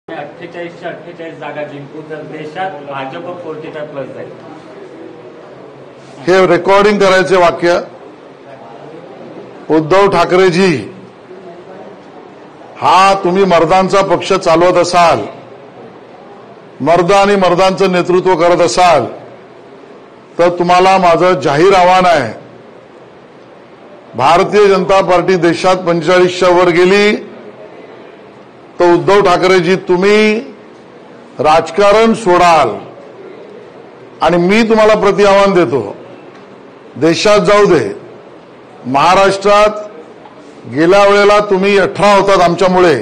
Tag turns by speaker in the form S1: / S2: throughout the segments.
S1: 48च्या 48 जागा जिंकू तर देशात भाजप 45+ जाईल।
S2: हे रेकॉर्डिंग करायचे वाक्य उद्धव ठाकरेजी, हा तुम्ही मर्दांचा पक्ष चालवत असाल, मर्द आणि मर्दांचं नेतृत्व करत असाल तर तुम्हाला माझं जाहीर आव्हान आहे, भारतीय जनता पार्टी देशात 45च्या वर गेली तर उद्धव ठाकरेजी तुम्ही राजकारण सोडाल आणि मी तुम्हाला प्रति आव्हान देतो, देशात जाऊ दे, महाराष्ट्रात गेल्या वेळेला तुम्ही 18 होतात आमच्यामुळे,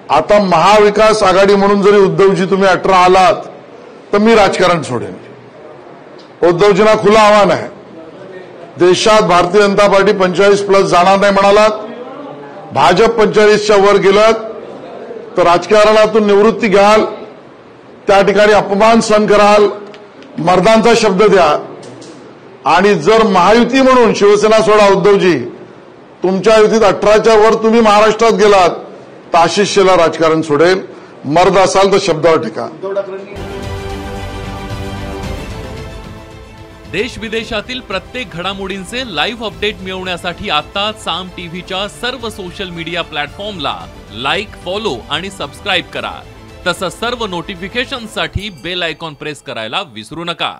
S2: आता महाविकास आघाडी म्हणून जरी उद्धवजी तुम्ही 18 आलात तर मी राजकारण सोडेन। उद्धवजींना खुलं आव्हान आहे, देशात भारतीय जनता पार्टी 45+ जाणार नाही म्हणालात, भाजप 45च्या वर गेलात तर राजकारणातून निवृत्ती घ्याल, त्या ठिकाणी अपमान सहन कराल, मर्दांचा शब्द द्या आणि जर महायुती म्हणून शिवसेना सोडा उद्धवजी, तुमच्या युतीत 18च्या वर तुम्ही महाराष्ट्रात गेलात तर आशिषला राजकारण सोडेल, मर्द असाल तर शब्दावर टिका।
S3: देश विदेशातील प्रत्येक घडामोडींचे लाईव्ह अपडेट मिळवण्यासाठी आता साम टीव्हीच्या सर्व सोशल मीडिया प्लॅटफॉर्मला लाईक, फॉलो आणि सबस्क्राईब करा। तसंच सर्व नोटिफिकेशनसाठी बेल आयकॉन प्रेस करायला विसरू नका।